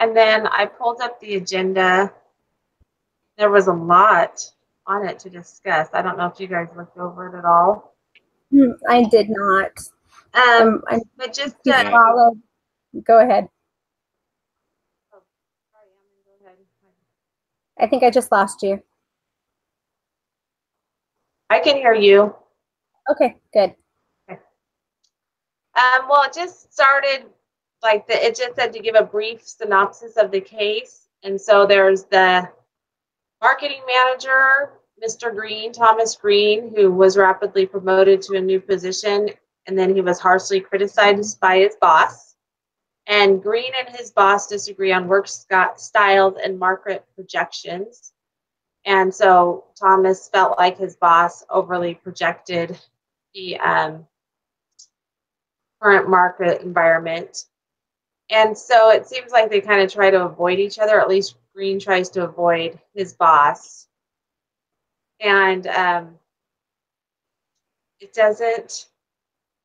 And then I pulled up the agenda. There was a lot on it to discuss. I don't know if you guys looked over it at all. I did not. But just followed. Go ahead. Oh, sorry, go ahead. I think I just lost you. I can hear you. Okay, good. Okay. Well, it just started like it just said to give a brief synopsis of the case. And so there's the marketing manager, Mr. Green, Thomas Green, who was rapidly promoted to a new position, and then he was harshly criticized by his boss. And Green and his boss disagree on work styles and market projections. And so Thomas felt like his boss overly projected the current market environment. And so it seems like they kind of try to avoid each other. At least Green tries to avoid his boss. And it's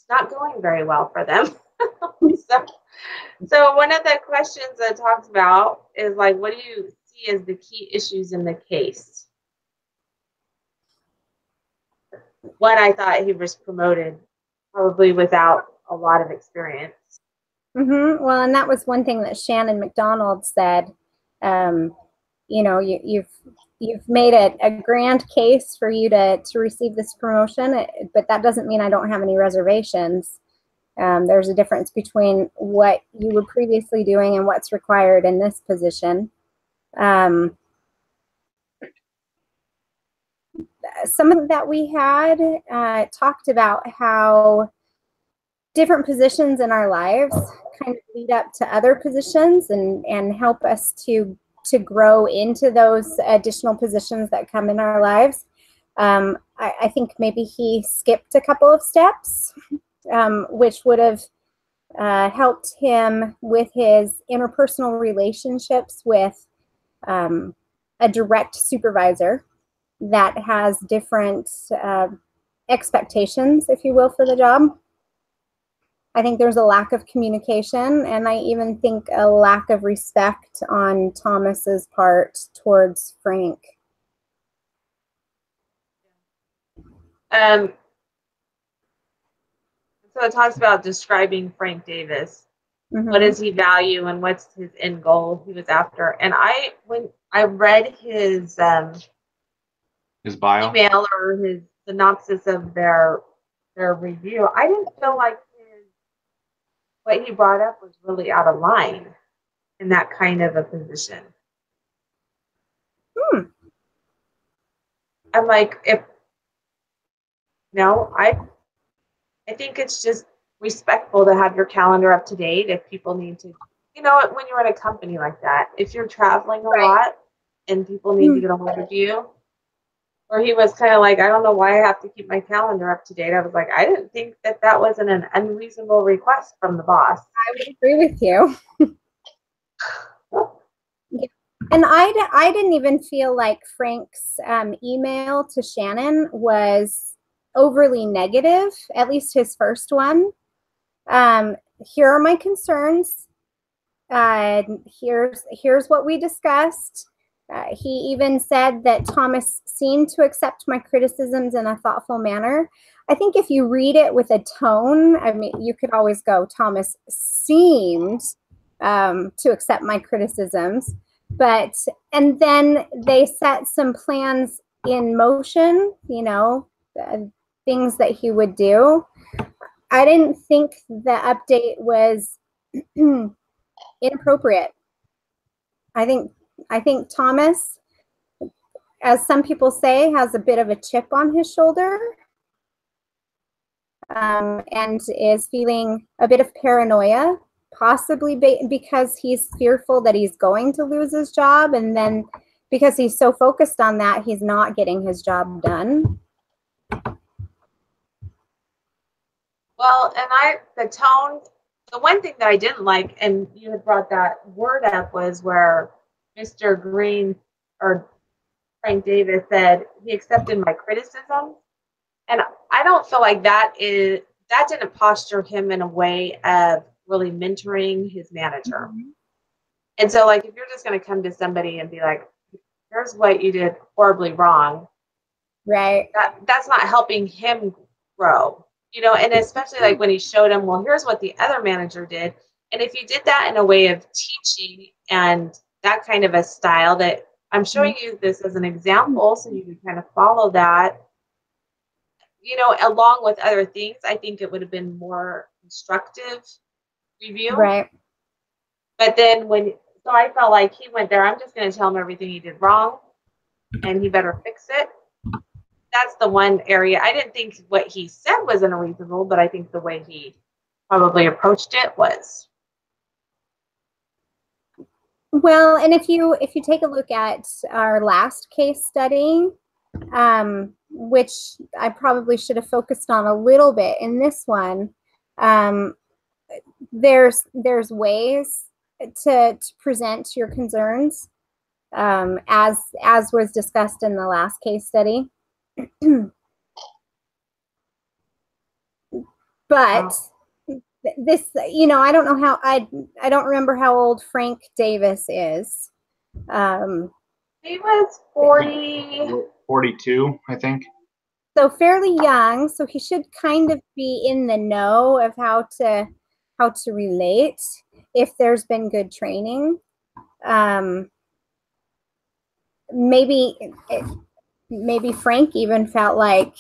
not going very well for them. So one of the questions that talks about is like, what do you see as the key issues in the case? One, I thought he was promoted probably without a lot of experience. Well, and that was one thing that Shannon McDonald said. You know, you've made it a grand case for you to receive this promotion, but that doesn't mean I don't have any reservations. There's a difference between what you were previously doing and what's required in this position. Some of that we had talked about how different positions in our lives kind of lead up to other positions and help us to grow into those additional positions that come in our lives. I think maybe he skipped a couple of steps, which would have helped him with his interpersonal relationships with a direct supervisor that has different expectations, if you will, for the job. I think there's a lack of communication, and I even think a lack of respect on Thomas's part towards Frank. So it talks about describing Frank Davis. What does he value and what's his end goal he was after? And when I read his bio email or his synopsis of their review, I didn't feel like what he brought up was really out of line in that kind of a position. I'm like, I think it's just respectful to have your calendar up to date if people need to, when you're in a company like that, if you're traveling a lot and people need to get a hold of you. Or he was kind of like, I don't know why I have to keep my calendar up to date. I was like, I didn't think that wasn't an unreasonable request from the boss. I would agree with you. And I didn't even feel like Frank's email to Shannon was overly negative, at least his first one. Here are my concerns. Here's what we discussed. He even said that Thomas seemed to accept my criticisms in a thoughtful manner. I think if you read it with a tone, I mean, you could always go, Thomas seemed to accept my criticisms. And then they set some plans in motion, things that he would do. I didn't think the update was inappropriate. I think Thomas, as some people say, has a bit of a chip on his shoulder and is feeling a bit of paranoia, possibly because he's fearful that he's going to lose his job, and then because he's so focused on that, he's not getting his job done. Well, and the one thing that I didn't like, and you had brought that word up, was where Mr. Green or Frank Davis said he accepted my criticism. And I don't feel like that didn't posture him in a way of really mentoring his manager. And so, like, if you're just going to come to somebody and be like, here's what you did horribly wrong, Right. that's not helping him grow, you know, and especially like when he showed him, well, here's what the other manager did. And if you did that in a way of teaching and that kind of a style that I'm showing you this as an example so you can kind of follow that, you know, along with other things, I think it would have been more constructive review. Right. But then so I felt like he went there, I'm just going to tell him everything he did wrong and he better fix it. That's the one area. I didn't think what he said was unreasonable, but I think the way he probably approached it was. Well, and if you take a look at our last case study, which I probably should have focused on a little bit in this one, there's ways to present your concerns, as was discussed in the last case study. But this, you know, I don't know how, I don't remember how old Frank Davis is. He was 42, I think. So fairly young, so he should kind of be in the know of how to relate if there's been good training. Maybe Frank even felt like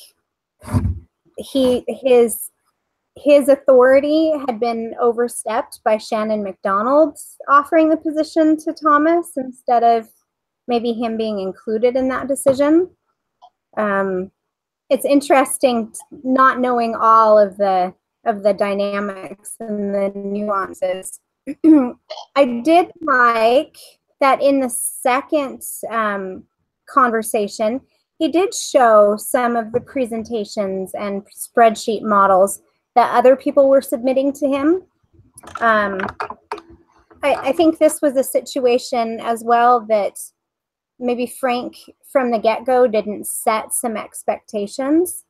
his authority had been overstepped by Shannon McDonald offering the position to Thomas instead of maybe him being included in that decision. It's interesting not knowing all of the dynamics and the nuances. I did like that in the second conversation, he did show some of the presentations and spreadsheet models that other people were submitting to him. I think this was a situation as well that maybe Frank from the get-go didn't set some expectations.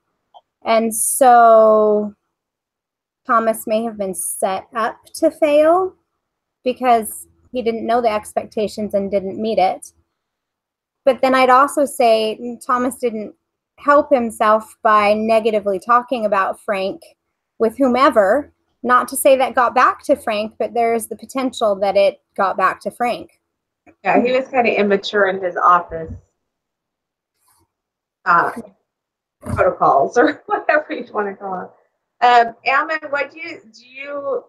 And so Thomas may have been set up to fail because he didn't know the expectations and didn't meet it. But then I'd also say Thomas didn't help himself by negatively talking about Frank with whomever. Not to say that got back to Frank, but there's the potential that it got back to Frank. Yeah, he was kind of immature in his office protocols or whatever you want to call it. Ammon, what did you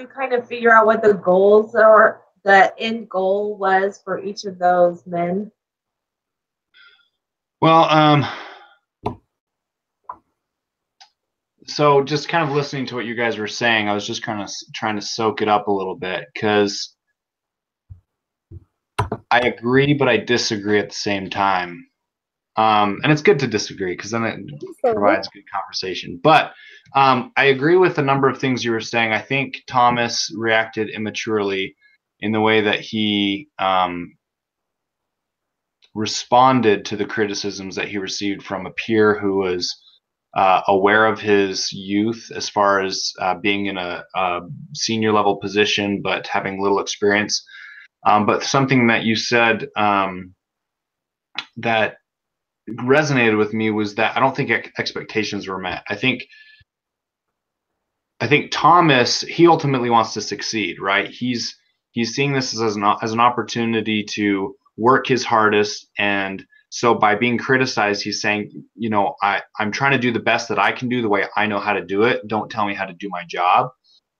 kind of figure out what the goals or the end goal was for each of those men? Well, so just kind of listening to what you guys were saying, I was just kind of trying to soak it up a little bit because I agree, but I disagree at the same time. And it's good to disagree because then it provides good conversation. But I agree with a number of things you were saying. I think Thomas reacted immaturely in the way that he responded to the criticisms that he received from a peer who was aware of his youth as far as being in a senior level position but having little experience. But something that you said that resonated with me was that I don't think expectations were met. I think Thomas, he ultimately wants to succeed, right? He's seeing this as an opportunity to work his hardest, and so by being criticized, he's saying, you know, I'm trying to do the best that I can do the way I know how to do it. Don't tell me how to do my job.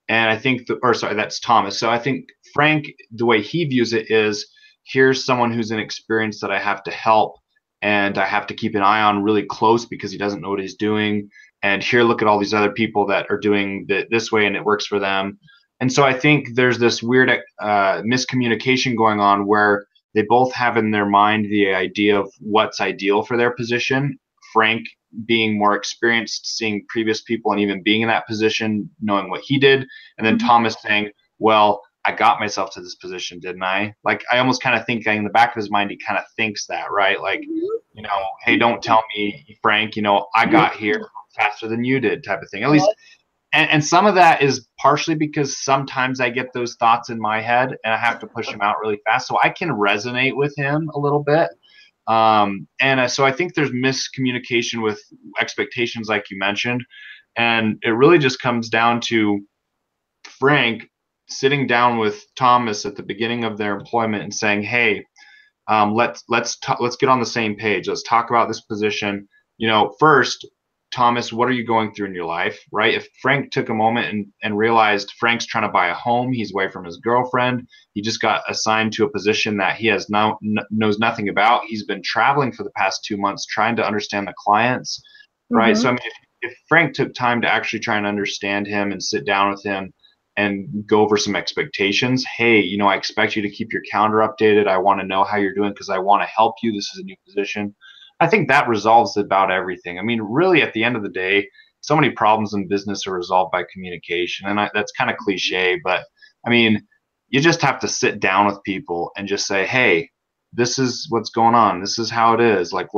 And I think, that's Thomas. So I think Frank, the way he views it is, here's someone who's inexperienced that I have to help, and I have to keep an eye on really close because he doesn't know what he's doing. And here, look at all these other people that are doing this way and it works for them. And so I think there's this weird miscommunication going on where they both have in their mind the idea of what's ideal for their position. Frank being more experienced, seeing previous people and even being in that position, knowing what he did. And then Thomas saying, well, I got myself to this position, didn't I? Like, I almost kind of think in the back of his mind, he kind of thinks that, right? Like, you know, hey, don't tell me, Frank, you know, I got here faster than you did type of thing. At least, and some of that is partially because sometimes I get those thoughts in my head and I have to push them out really fast. So I can resonate with him a little bit. So I think there's miscommunication with expectations, like you mentioned. And it really just comes down to Frank sitting down with Thomas at the beginning of their employment and saying, "Hey, let's get on the same page. Let's talk about this position. First, Thomas, what are you going through in your life, right? If Frank took a moment and realized Frank's trying to buy a home, he's away from his girlfriend, he just got assigned to a position that he has knows nothing about. He's been traveling for the past 2 months trying to understand the clients, right? Mm-hmm. So I mean, if Frank took time to actually try and understand him and sit down with him and go over some expectations. Hey, I expect you to keep your calendar updated. I want to know how you're doing because I want to help you. This is a new position. I think that resolves about everything. I mean, really, at the end of the day, so many problems in business are resolved by communication. And that's kind of cliche, but I mean, you just have to sit down with people and just say, hey, this is what's going on. This is how it is. Like,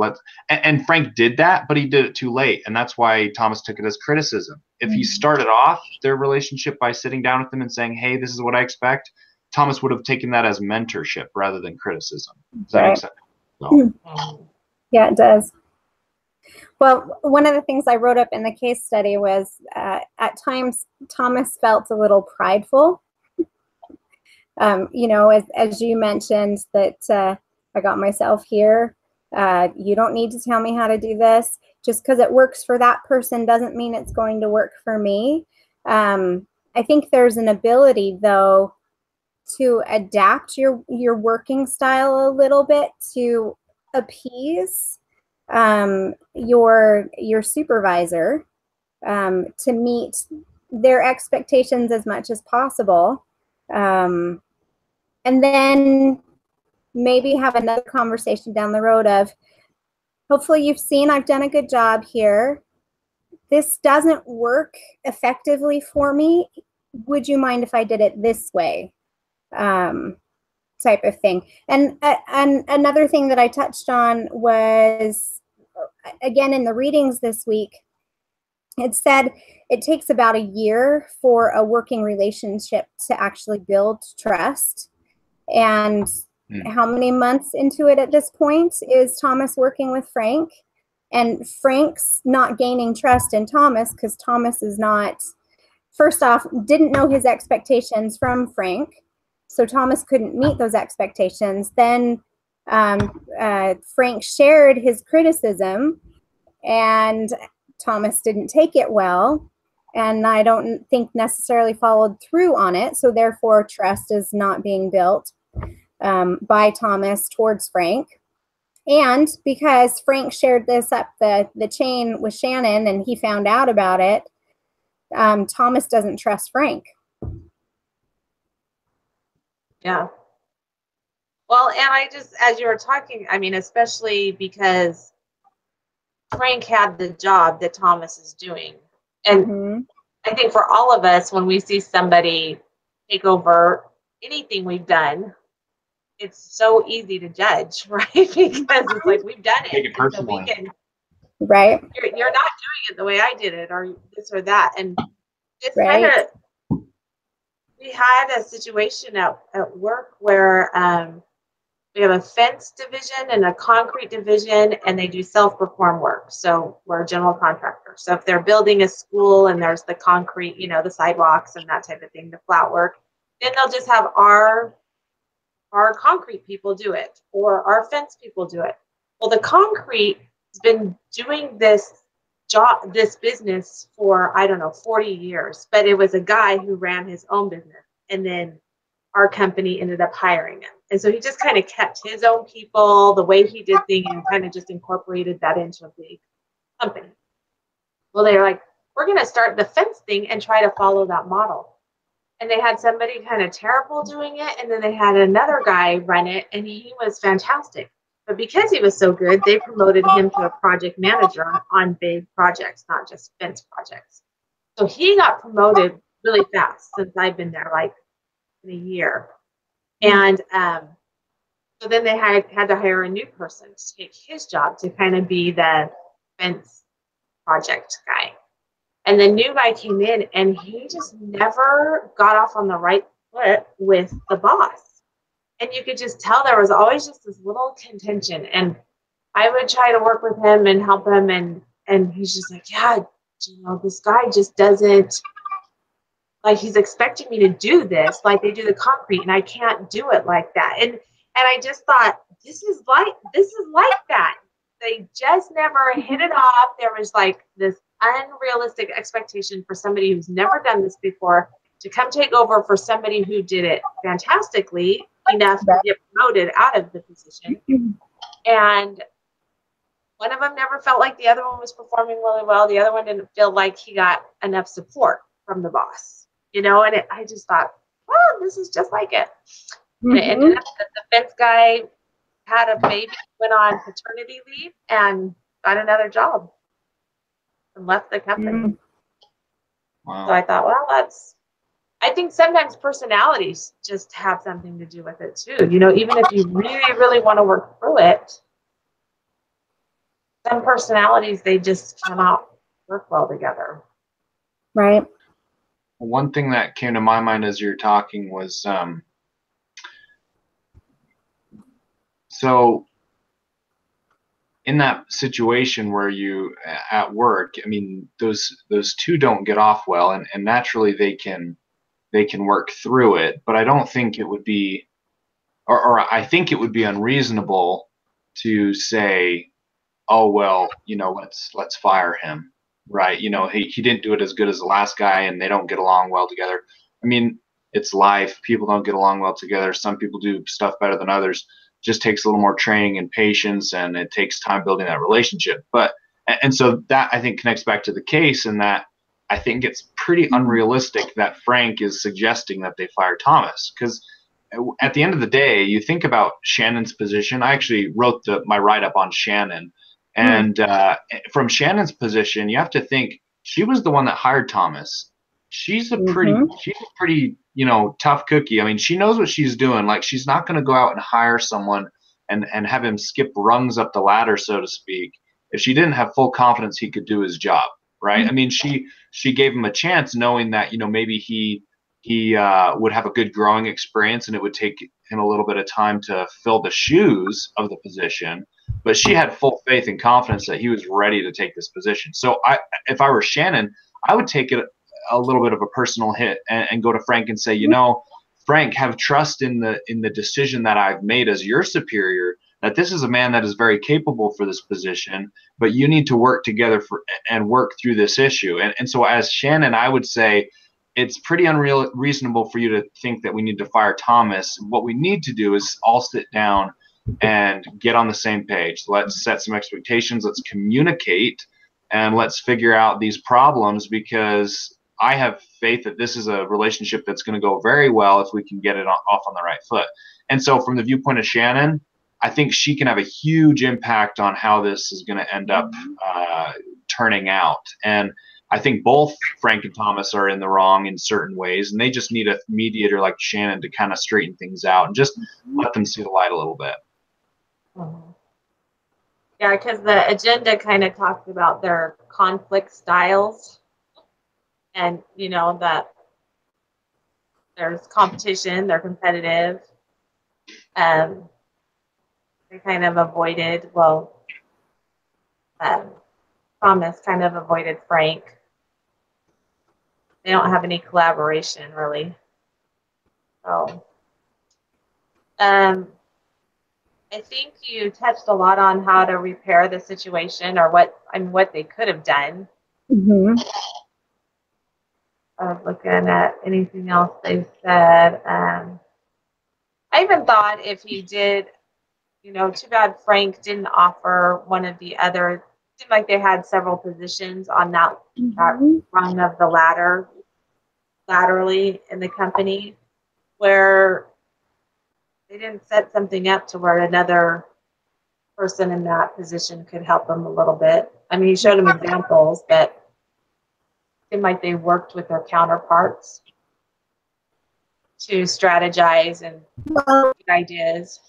and Frank did that, but he did it too late. And that's why Thomas took it as criticism. If he started off their relationship by sitting down with them and saying, hey, this is what I expect, Thomas would have taken that as mentorship rather than criticism. Does that make sense? So. Yeah, it does. Well, one of the things I wrote up in the case study was at times Thomas felt a little prideful. As you mentioned that I got myself here. You don't need to tell me how to do this. Just because it works for that person doesn't mean it's going to work for me. I think there's an ability, though, to adapt your working style a little bit to appease your supervisor, to meet their expectations as much as possible, and then maybe have another conversation down the road of, hopefully you've seen I've done a good job here. This doesn't work effectively for me. Would you mind if I did it this way? Type of thing. And another thing that I touched on was, again, in the readings this week, it said it takes about a year for a working relationship to actually build trust. And how many months into it at this point is Thomas working with Frank? And Frank's not gaining trust in Thomas because Thomas is not, first off, didn't know his expectations from Frank. So Thomas couldn't meet those expectations. Then Frank shared his criticism and Thomas didn't take it well. And I don't think necessarily followed through on it. So therefore, trust is not being built by Thomas towards Frank. And because Frank shared this up the chain with Shannon and he found out about it, Thomas doesn't trust Frank. Yeah. Well, and I just, as you were talking, I mean, especially because Frank had the job that Thomas is doing. And I think for all of us, when we see somebody take over anything we've done, it's so easy to judge, right? Because it's like, we've done it. Take it personally. So we can, right. You're not doing it the way I did it, or this or that. And it's Right. kind of, we had a situation at work where we have a fence division and a concrete division, and they do self-perform work. So we're a general contractor. So if they're building a school and there's the concrete, the sidewalks and that type of thing, the flat work, then they'll just have our concrete people do it, or our fence people do it. Well, the concrete has been doing this business for, I don't know, 40 years, but it was a guy who ran his own business, and then our company ended up hiring him. And so he just kind of kept his own people, the way he did things, and kind of just incorporated that into the company. Well, they're like, we're going to start the fence thing and try to follow that model. And they had somebody kind of terrible doing it, and then they had another guy run it, and he was fantastic. But because he was so good, they promoted him to a project manager on big projects, not just fence projects. So he got promoted really fast since I've been there, like in a year. And so then they had to hire a new person to take his job to kind of be the fence project guy. And the new guy came in, and he just never got off on the right foot with the boss. And you could just tell there was always just this little contention. And I would try to work with him and help him, and he's just like, yeah, you know, this guy just doesn't, like, he's expecting me to do this like they do the concrete, and I can't do it like that. And I just thought, this is like that. They just never hit it off. There was like this unrealistic expectation for somebody who's never done this before to come take over for somebody who did it fantastically enough to get promoted out of the position. And one of them never felt like the other one was performing really well. The other one didn't feel like he got enough support from the boss, you know. And I just thought, well, this is just like it. And it ended up that the fence guy had a baby, went on paternity leave, and got another job and left the company. Wow. So I thought, well, I think sometimes personalities just have something to do with it too. You know, even if you really, really want to work through it, some personalities, they just cannot work well together. Right. One thing that came to my mind as you're talking was, so in that situation where you at work, I mean, those two don't get off well, and naturally they can work through it. But I don't think it would be, or I think it would be unreasonable to say, oh, well, you know, let's fire him, right? You know, he didn't do it as good as the last guy, and they don't get along well together. I mean, it's life. People don't get along well together. Some people do stuff better than others. Just takes a little more training and patience, and it takes time building that relationship. But, and so that, I think, connects back to the case, in that I think it's pretty unrealistic that Frank is suggesting that they fire Thomas, because at the end of the day, you think about Shannon's position. I actually wrote my write-up on Shannon. And from Shannon's position, you have to think she was the one that hired Thomas. She's a pretty, you know, tough cookie. I mean, she knows what she's doing. Like, she's not going to go out and hire someone and have him skip rungs up the ladder, so to speak, if she didn't have full confidence he could do his job, right? I mean, she gave him a chance, knowing that, you know, maybe he would have a good growing experience, and it would take him a little bit of time to fill the shoes of the position. But she had full faith and confidence that he was ready to take this position. So if I were Shannon, I would take it a little bit of a personal hit and go to Frank and say, you know, Frank, have trust in the decision that I've made as your superior, that this is a man that is very capable for this position, but you need to work together and work through this issue. And so as Shannon, I would say, it's pretty reasonable for you to think that we need to fire Thomas. What we need to do is all sit down and get on the same page. Let's set some expectations. Let's communicate, and let's figure out these problems, because I have faith that this is a relationship that's going to go very well if we can get it off on the right foot. And so from the viewpoint of Shannon, I think she can have a huge impact on how this is going to end up turning out. And I think both Frank and Thomas are in the wrong in certain ways, and they just need a mediator like Shannon to kind of straighten things out and just let them see the light a little bit. Yeah, because the agenda kind of talks about their conflict styles, and, you know, that there's competition, they're competitive. They kind of avoided, well, Thomas kind of avoided Frank. They don't have any collaboration, really. So, I think you touched a lot on how to repair the situation, or what they could have done. I was looking at anything else they said. I even thought if he did, you know, too bad Frank didn't offer one of the other. It seemed like they had several positions on that rung of the ladder, laterally in the company, where they didn't set something up to where another person in that position could help them a little bit. I mean, he showed them examples, but it seemed like they worked with their counterparts to strategize and get ideas.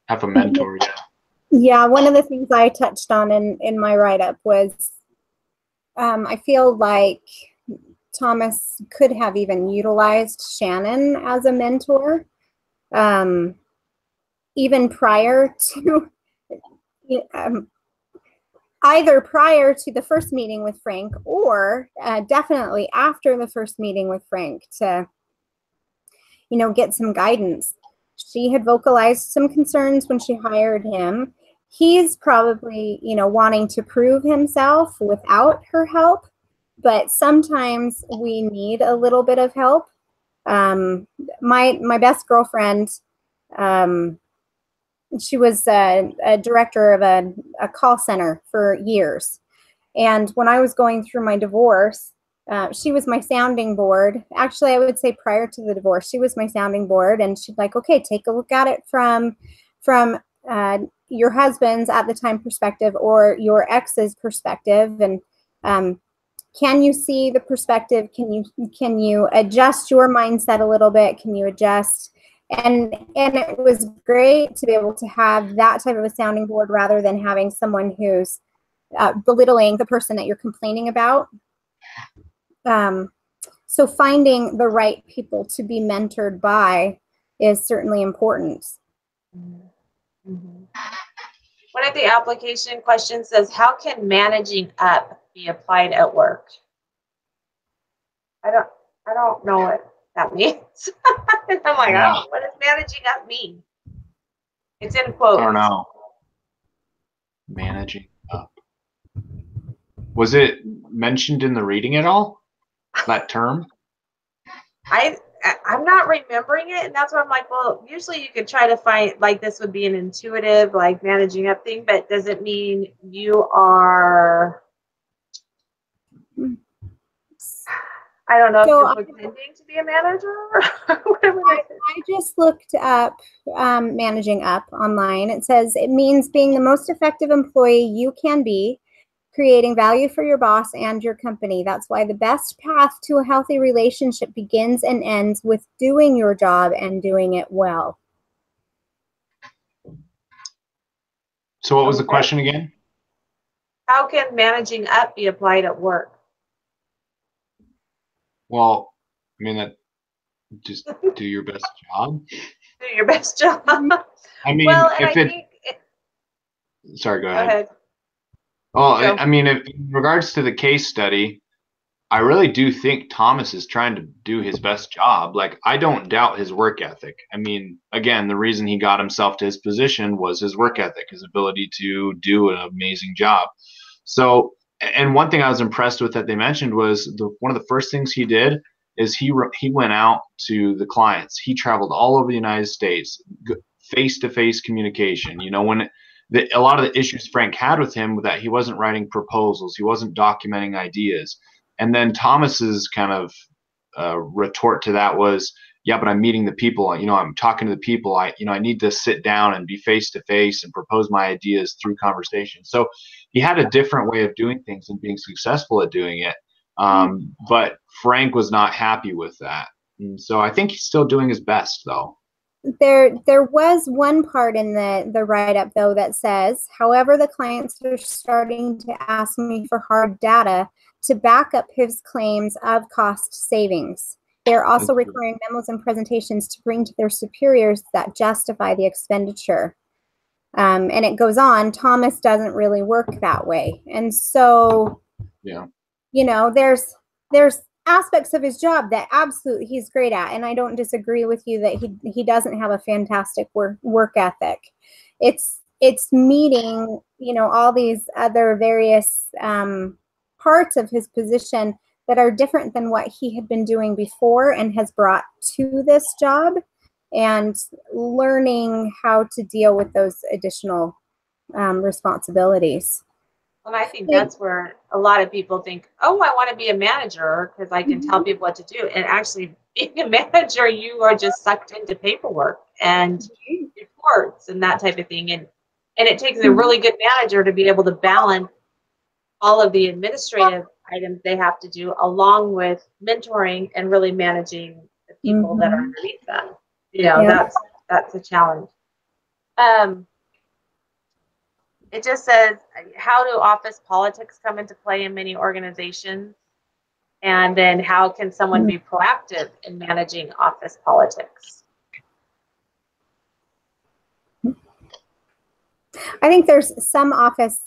Have a mentor, yeah. Yeah, one of the things I touched on in my write-up was I feel like Thomas could have even utilized Shannon as a mentor, even prior to, either prior to the first meeting with Frank, or definitely after the first meeting with Frank, to, you know, get some guidance. She had vocalized some concerns when she hired him. He's probably, you know, wanting to prove himself without her help, but sometimes we need a little bit of help. My best girlfriend, she was a director of a call center for years. And when I was going through my divorce, she was my sounding board. Actually, I would say prior to the divorce, she was my sounding board. And she'd like, okay, take a look at it from your husband's at the time perspective or your ex's perspective. And can you see the perspective? Can you adjust your mindset a little bit? Can you adjust? And it was great to be able to have that type of a sounding board rather than having someone who's belittling the person that you're complaining about. So finding the right people to be mentored by is certainly important. Mm-hmm. One of the application questions says, how can managing up be applied at work? I don't know what that means. I'm like, Yeah. oh, what does managing up mean? It's in quotes. I don't know. Managing up. Was it mentioned in the reading at all? That term? I'm not remembering it, and that's why I'm like, well, usually you could try to find, like, this would be an intuitive, like, managing up thing, but does it mean you are, I don't know, if you're pretending to be a manager or whatever. I just looked up managing up online. It says it means being the most effective employee you can be, creating value for your boss and your company. That's why the best path to a healthy relationship begins and ends with doing your job and doing it well. So what was the question again? How can managing up be applied at work? Well, I mean, that just do your best job. Do your best job. I mean, well, and if sorry, go ahead. Well, I mean, in regards to the case study, I really do think Thomas is trying to do his best job. Like, I don't doubt his work ethic. I mean, again, the reason he got himself to his position was his work ethic, his ability to do an amazing job. So, and one thing I was impressed with that they mentioned was one of the first things he did is he went out to the clients. He traveled all over the United States, face-to-face communication. You know, when a lot of the issues Frank had with him was that he wasn't writing proposals, he wasn't documenting ideas. And then Thomas's kind of retort to that was, yeah, but I'm meeting the people. You know, I'm talking to the people. I need to sit down and be face to face and propose my ideas through conversation. So he had a different way of doing things and being successful at doing it. But Frank was not happy with that. And so I think he's still doing his best, though. There was one part in the write-up, though, that says, however, the clients are starting to ask me for hard data to back up his claims of cost savings. They're also requiring memos and presentations to bring to their superiors that justify the expenditure. And it goes on, Thomas doesn't really work that way. And so, yeah, you know, there's aspects of his job that absolutely he's great at. And I don't disagree with you that he doesn't have a fantastic work ethic. It's meeting, you know, all these other various parts of his position that are different than what he had been doing before and has brought to this job, and learning how to deal with those additional responsibilities. And I think that's where a lot of people think, oh, I want to be a manager because I can tell people what to do. And actually, being a manager, you are just sucked into paperwork and reports and that type of thing. And it takes a really good manager to be able to balance all of the administrative items they have to do, along with mentoring and really managing the people that are underneath them. You know, that's a challenge. it just says, how do office politics come into play in many organizations? And then how can someone be proactive in managing office politics? I think there's some offices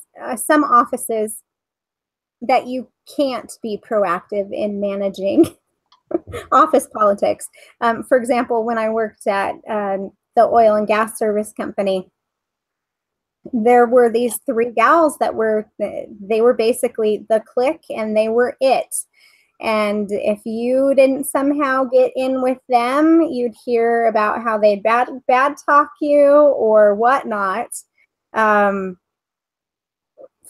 that you can't be proactive in managing office politics. For example, when I worked at the oil and gas service company, there were these three gals that they were basically the clique, and they were it. And if you didn't somehow get in with them, you'd hear about how they'd bad talk you or whatnot,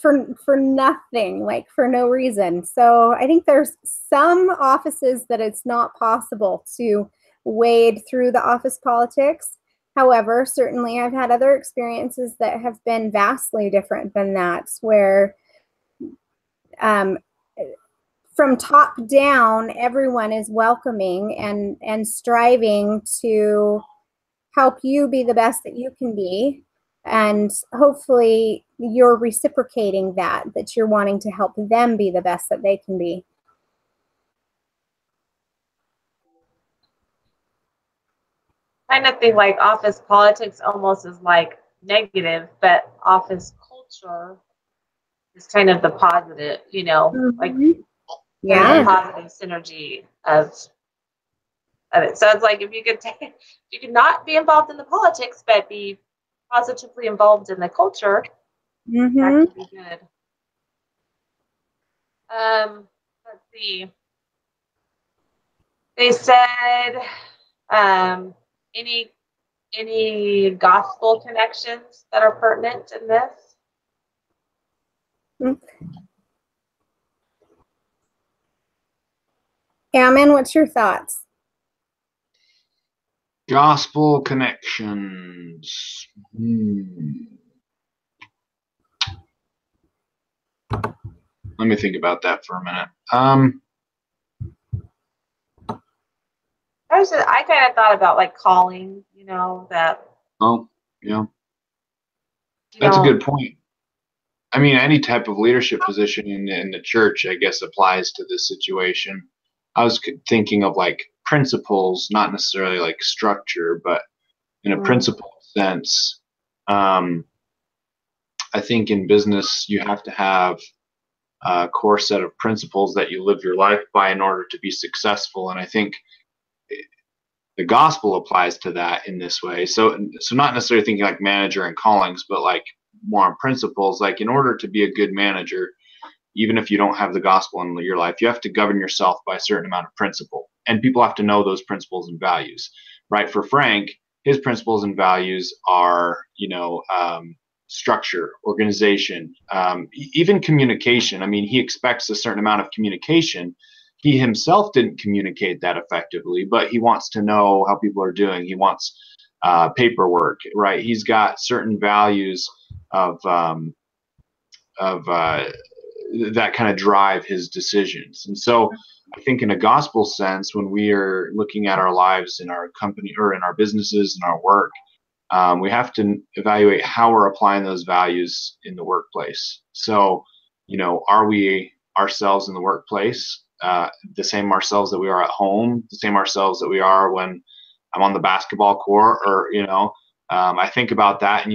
for nothing, like for no reason. So I think there's some offices that it's not possible to wade through the office politics. However, certainly I've had other experiences that have been vastly different than that, where from top down, everyone is welcoming and striving to help you be the best that you can be. And hopefully you're reciprocating that you're wanting to help them be the best that they can be. I kind of think like office politics almost is like negative, but office culture is kind of the positive, you know, like Yeah. positive synergy of it. So it's like if you could not be involved in the politics, but be positively involved in the culture, that could be good. Let's see. They said any gospel connections that are pertinent in this? Ammon, what's your thoughts? Gospel connections. Let me think about that for a minute. I kind of thought about like calling, you know, that. Oh, yeah. That's a good point. I mean, any type of leadership position in the church, I guess, applies to this situation. I was thinking of like principles, not necessarily like structure, but in a principle sense. I think in business, you have to have a core set of principles that you live your life by in order to be successful. And I think the gospel applies to that in this way. So not necessarily thinking like manager and callings, but like more on principles. Like in order to be a good manager, even if you don't have the gospel in your life, you have to govern yourself by a certain amount of principle, and people have to know those principles and values, right? For Frank, his principles and values are, structure, organization, even communication. I mean, he expects a certain amount of communication. He himself didn't communicate that effectively, but he wants to know how people are doing. He wants paperwork, right? He's got certain values of that kind of drive his decisions. And so I think in a gospel sense, when we are looking at our lives in our company or in our businesses and our work, we have to evaluate how we're applying those values in the workplace. So, are we ourselves in the workplace, the same ourselves that we are at home, the same ourselves that we are when I'm on the basketball court, or, I think about that, and,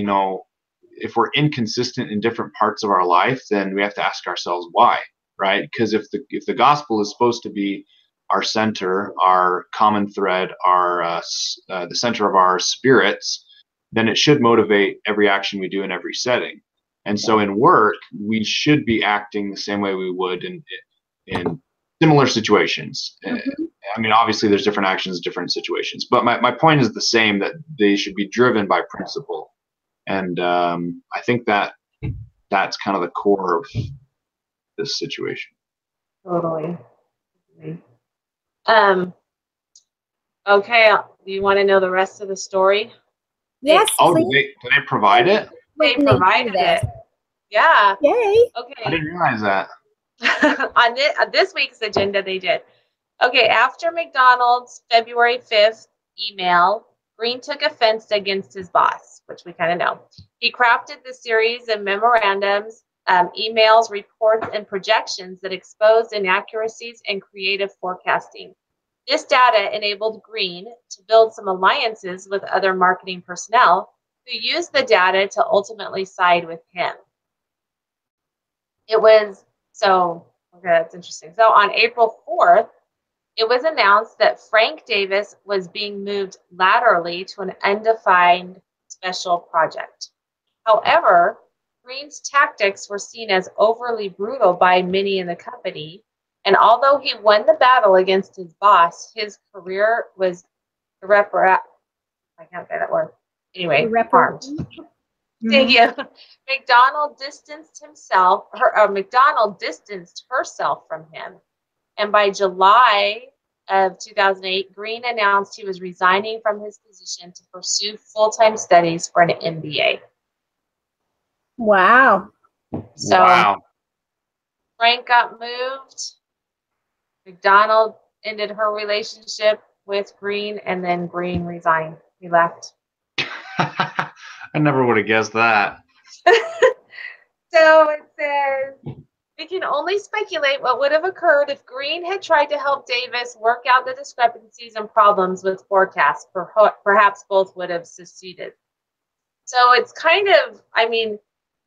if we're inconsistent in different parts of our life, then we have to ask ourselves why, right? Because if the gospel is supposed to be our center, our common thread, the center of our spirits, then it should motivate every action we do in every setting. And so in work, we should be acting the same way we would in similar situations. I mean, obviously there's different actions, different situations, but my point is the same, that they should be driven by principle. And I think that's kind of the core of this situation. Totally. Okay. Do you want to know the rest of the story? Yes. Oh, do they provide it? They provided it. Yeah. Yay. Okay. I didn't realize that. On this week's agenda, they did. Okay. After McDonald's February 5th email, Green took offense against his boss, which we kind of know. He crafted the series of memorandums, emails, reports, and projections that exposed inaccuracies in creative forecasting. This data enabled Green to build some alliances with other marketing personnel who used the data to ultimately side with him. Okay, that's interesting. So on April 4th, it was announced that Frank Davis was being moved laterally to an undefined special project. However, Green's tactics were seen as overly brutal by many in the company, and although he won the battle against his boss, his career was I can't say that word. Anyway, harmed. Thank you. McDonald distanced herself from him. And by July of 2008, Green announced he was resigning from his position to pursue full-time studies for an MBA. Wow. So wow. Frank got moved. McDonald ended her relationship with Green, and then Green resigned. He left. I never would have guessed that. So it says, we can only speculate what would have occurred if Green had tried to help Davis work out the discrepancies and problems with forecasts. Perhaps both would have succeeded. So it's kind of, I mean,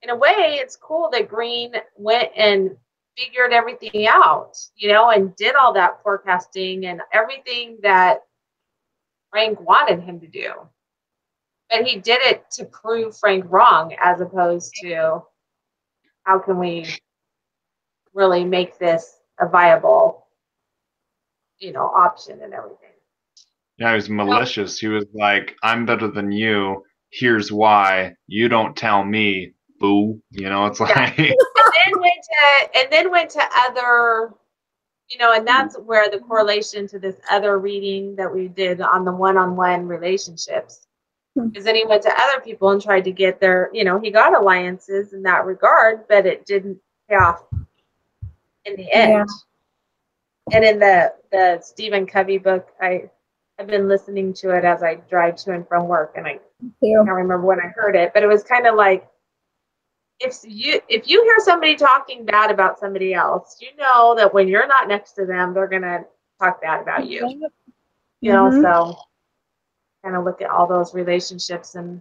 in a way, it's cool that Green went and figured everything out, you know, and did all that forecasting and everything that Frank wanted him to do. But he did it to prove Frank wrong, as opposed to how can we really make this a viable, you know, option and everything. Yeah, he was malicious. He was like, I'm better than you. Here's why. You don't tell me, boo. You know, it's like. Yeah. and then went to other, you know, and that's where the correlation to this other reading that we did on the one-on-one relationships. Because then he went to other people and tried to get their, you know, he got alliances in that regard, but it didn't pay off in the end. Yeah. And in the Stephen Covey book, I've been listening to it as I drive to and from work, and I can't remember when I heard it, but it was kind of like, if you hear somebody talking bad about somebody else, you know that when you're not next to them, they're gonna talk bad about you. You know, so kind of look at all those relationships and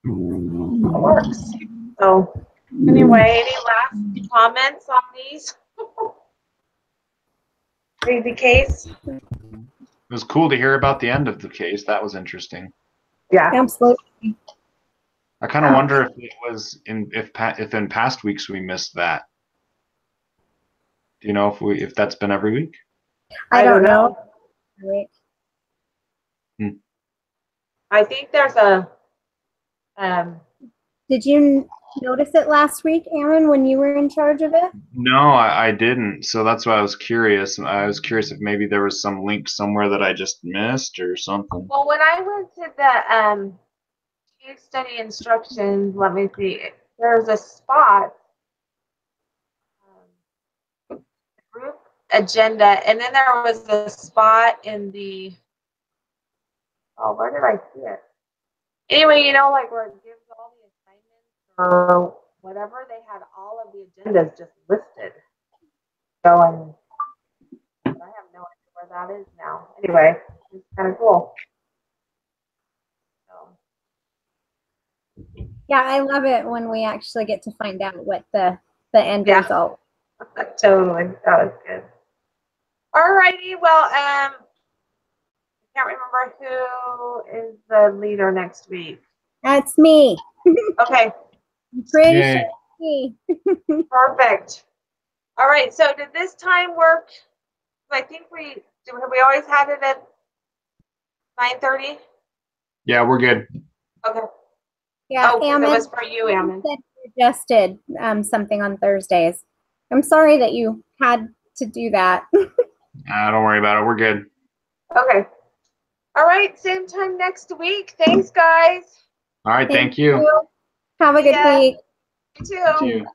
how it works. So anyway, any last comments on these? The case. It was cool to hear about the end of the case. That was interesting. Yeah, absolutely. I kind of wonder if it was if in past weeks we missed that. Do you know if that's been every week? I don't know. I think there's a. Did you notice it last week, Aaron, when you were in charge of it? No, I didn't. So that's why I was curious. I was curious if maybe there was some link somewhere that I just missed or something. Well, when I went to the case study instructions, let me see. There's a spot, group agenda, and then there was a spot in the. Oh, where did I see it? Anyway, you know, like where it gives all the assignments or whatever, they had all of the agendas just listed. So, I have no idea where that is now. Anyway, it's kind of cool. So. Yeah, I love it when we actually get to find out what the end result. Totally, that was good. All righty, well, I can't remember who is the leader next week. That's me. Okay. Pretty sure it's me. Perfect. All right, so did this time work? I think we always had it at 9:30? Yeah, we're good. Okay. Yeah, Ammon, it was for you, Ammon. You adjusted something on Thursdays. I'm sorry that you had to do that. Don't worry about it. We're good. Okay. All right, same time next week. Thanks, guys. All right, thank you. Have a good week. You too.